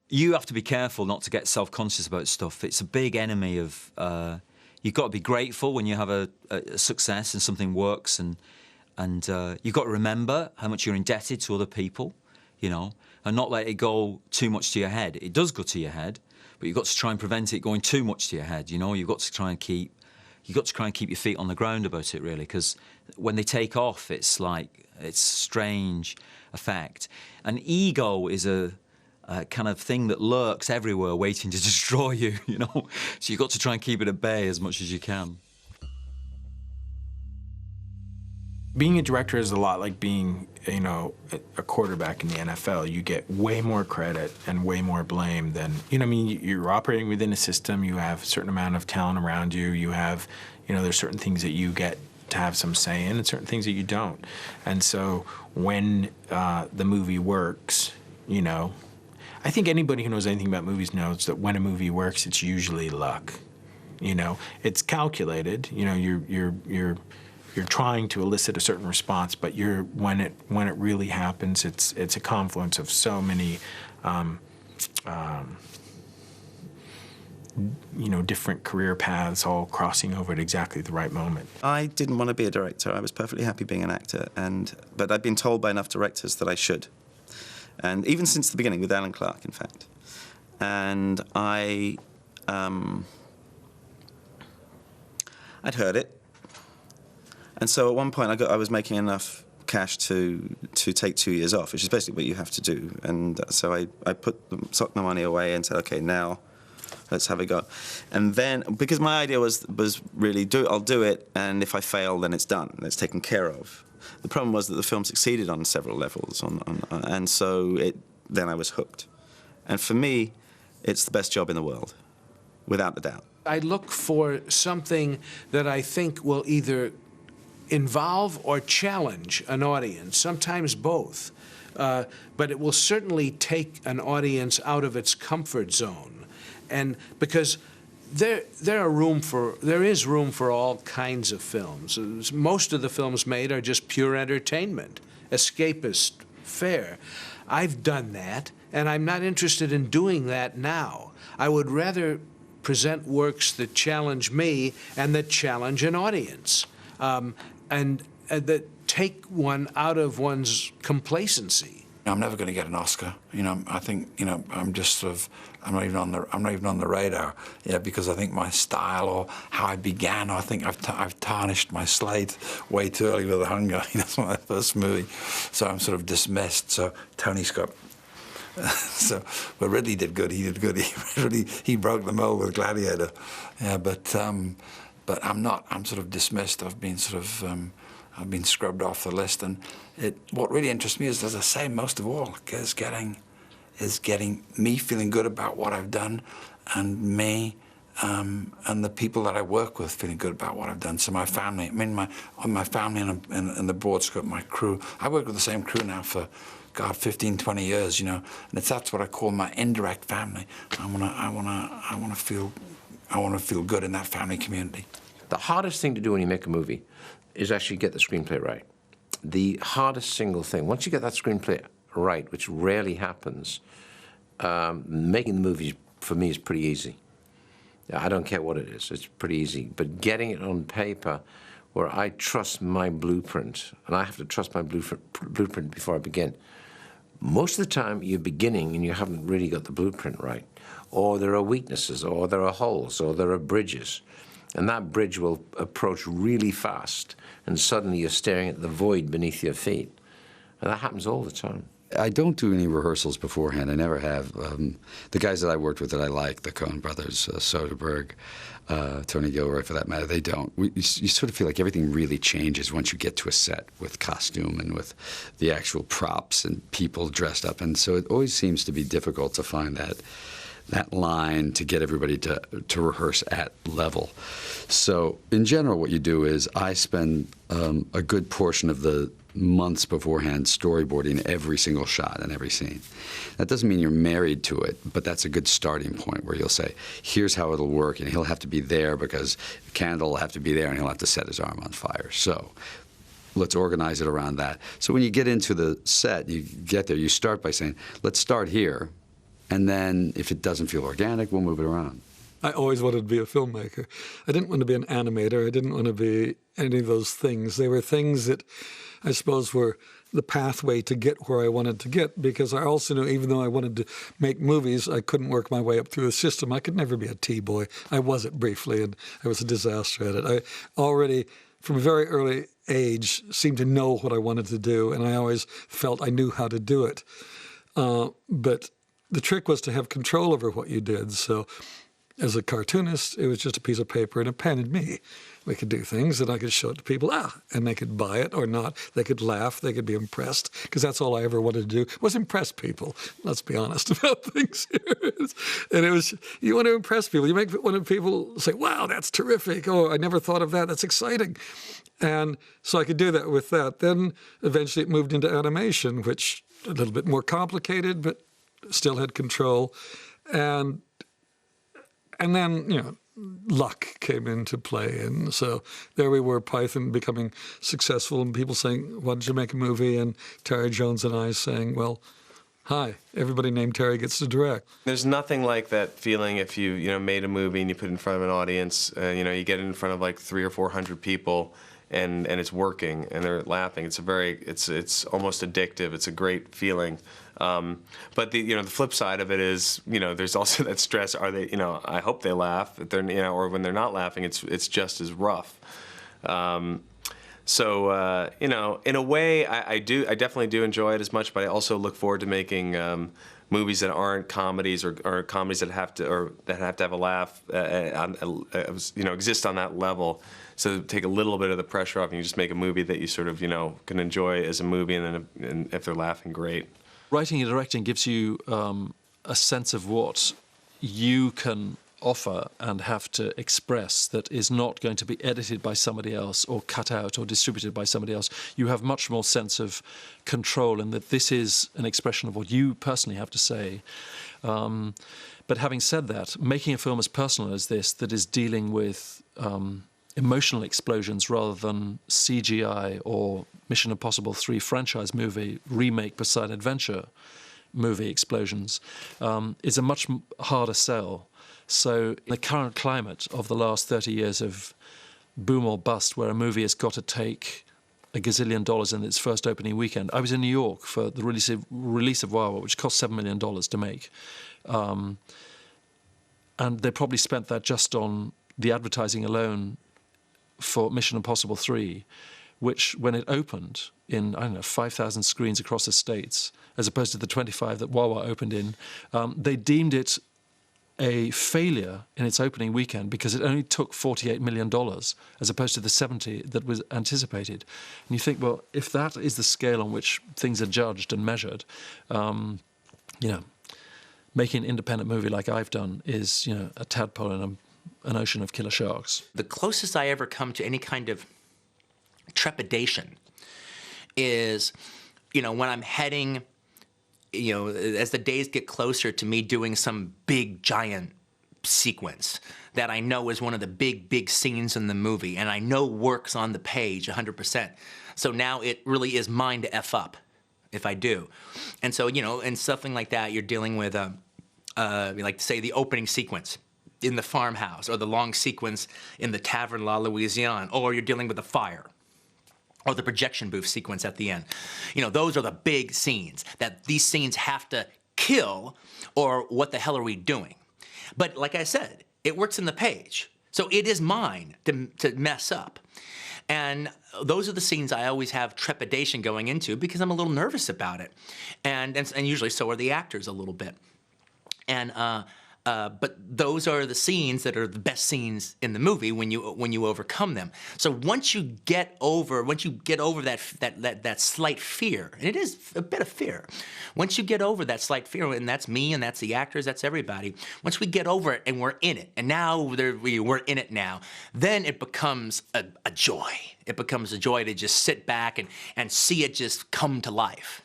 you have to be careful not to get self-conscious about stuff. It's a big enemy of... you've got to be grateful when you have a success and something works, and you've got to remember how much you're indebted to other people, you know, and not let it go too much to your head. It does go to your head, but you've got to try and prevent it going too much to your head, you know. You've got to try and keep your feet on the ground about it, really, because when they take off, it's like, it's strange effect. And ego is a kind of thing that lurks everywhere waiting to destroy you, you know? So you've got to try and keep it at bay as much as you can. Being a director is a lot like being, you know, a quarterback in the NFL. You get way more credit and way more blame than, you know, I mean, you're operating within a system, you have a certain amount of talent around you, you have, you know, there's certain things that you get to have some say in and certain things that you don't. And so when the movie works, you know, I think anybody who knows anything about movies knows that when a movie works, it's usually luck. You know, it's calculated. You know, you're trying to elicit a certain response, but when it really happens, it's a confluence of so many, you know, different career paths all crossing over at exactly the right moment. I didn't want to be a director. I was perfectly happy being an actor, but I'd been told by enough directors that I should. And even since the beginning, with Alan Clark, in fact. And I'd heard it. And so at one point, I was making enough cash to take 2 years off, which is basically what you have to do. And so I socked the money away and said, OK, now let's have a go. And then, because my idea was really, I'll do it, and if I fail, then it's done. It's taken care of. The problem was that the film succeeded on several levels, and so then I was hooked. And for me, it's the best job in the world, without a doubt. I look for something that I think will either involve or challenge an audience, sometimes both. But it will certainly take an audience out of its comfort zone. And because there is room for all kinds of films. Most of the films made are just pure entertainment, escapist fare. I've done that, and I'm not interested in doing that now. I would rather present works that challenge me and that challenge an audience, and that take one out of one's complacency. I'm never going to get an Oscar. You know, I think, you know, I'm just sort of, I'm not even on the radar. Yeah, because I think my style or how I began, I think I've tarnished my slate way too early with The Hunger. That's my first movie, so I'm sort of dismissed. So Tony Scott. So, but Ridley did good. He did good. He broke the mold with Gladiator. Yeah, but I'm not. I'm sort of dismissed. I've been sort of. I've been scrubbed off the list, and what really interests me is, as I say, most of all, is getting me feeling good about what I've done, and me and the people that I work with feeling good about what I've done. So my family, I mean, my family and the broad scope, my crew. I work with the same crew now for, God, 15, 20 years, you know, and that's what I call my indirect family. I wanna feel good in that family community. The hardest thing to do when you make a movie is actually get the screenplay right. The hardest single thing, once you get that screenplay right, which rarely happens, making the movie, for me, is pretty easy. I don't care what it is, it's pretty easy. But getting it on paper, where I trust my blueprint, and I have to trust my blueprint before I begin. Most of the time, you're beginning and you haven't really got the blueprint right. Or there are weaknesses, or there are holes, or there are bridges. And that bridge will approach really fast, and suddenly you're staring at the void beneath your feet. And that happens all the time. I don't do any rehearsals beforehand. I never have. The guys that I worked with that I like, the Coen brothers, Soderbergh, Tony Gilroy for that matter, they don't. You sort of feel like everything really changes once you get to a set with costume and with the actual props and people dressed up. And so it always seems to be difficult to find that line to get everybody to rehearse at level. So in general, what you do is I spend a good portion of the months beforehand storyboarding every single shot and every scene. That doesn't mean you're married to it, but that's a good starting point where you'll say, here's how it'll work, and he'll have to be there because the candle will have to be there and he'll have to set his arm on fire. So let's organize it around that. So when you get into the set, you get there, you start by saying, let's start here. And then if it doesn't feel organic, we'll move it around. I always wanted to be a filmmaker. I didn't want to be an animator. I didn't want to be any of those things. They were things that I suppose were the pathway to get where I wanted to get, because I also knew even though I wanted to make movies, I couldn't work my way up through the system. I could never be a T-boy. I was it briefly, and I was a disaster at it. I already, from a very early age, seemed to know what I wanted to do, and I always felt I knew how to do it. But the trick was to have control over what you did. So as a cartoonist, it was just a piece of paper and a pen and me. We could do things and I could show it to people, and they could buy it or not. They could laugh, they could be impressed, because that's all I ever wanted to do, was impress people. Let's be honest about things here. And it was, you want to impress people. You make one of people say, wow, that's terrific. Oh, I never thought of that. That's exciting. And so I could do that with that. Then eventually it moved into animation, which a little bit more complicated, but still had control. And then, you know, luck came into play. And so there we were, Python becoming successful, and people saying, why don't you make a movie? And Terry Jones and I saying, well, hi, everybody named Terry gets to direct. There's nothing like that feeling if you made a movie and you put it in front of an audience, you get it in front of like 300 or 400 people, and it's working and they're laughing. It's almost addictive. It's a great feeling. But the flip side of it is, there's also that stress. Are they, I hope they laugh. If they're, or when they're not laughing, it's just as rough. So in a way, I definitely do enjoy it as much. But I also look forward to making movies that aren't comedies or comedies that have to have a laugh, exist on that level. So take a little bit of the pressure off, and you just make a movie that you sort of can enjoy as a movie, and if they're laughing, great. Writing and directing gives you a sense of what you can offer and have to express that is not going to be edited by somebody else or cut out or distributed by somebody else. You have much more sense of control, and that this is an expression of what you personally have to say. But having said that, making a film as personal as this, that is dealing with emotional explosions rather than CGI or Mission Impossible 3 franchise movie, remake Beside Adventure movie explosions, is a much harder sell. So in the current climate of the last 30 years of boom or bust, where a movie has got to take $1 gazillion in its first opening weekend. I was in New York for the release of Wawa, which cost $7 million to make. And they probably spent that just on the advertising alone for Mission Impossible 3, which, when it opened in, 5,000 screens across the States, as opposed to the 25 that Wawa opened in, they deemed it a failure in its opening weekend because it only took $48 million as opposed to the 70 that was anticipated. And you think, well, if that is the scale on which things are judged and measured, making an independent movie like I've done is, a tadpole in an ocean of killer sharks. The closest I ever come to any kind of trepidation is, when I'm heading, as the days get closer to me doing some big, giant sequence that I know is one of the big scenes in the movie, and I know works on the page 100%. So now it really is mine to F up if I do. And so, and something like that, you're dealing with, like, say, the opening sequence in the farmhouse, or the long sequence in the Tavern La Louisiane, or you're dealing with the fire, or the projection booth sequence at the end. Those are the big scenes that these scenes have to kill, or what the hell are we doing? But like I said, it works in the page. So it is mine to mess up. And those are the scenes I always have trepidation going into because I'm a little nervous about it. And usually so are the actors a little bit. But those are the scenes that are the best scenes in the movie when you overcome them. So once you get over that slight fear, and it is a bit of fear. Once you get over that slight fear, and that's me, and that's the actors, that's everybody. Once we get over it and we're in it, and now we're in it now, then it becomes a joy. It becomes a joy to just sit back and see it just come to life.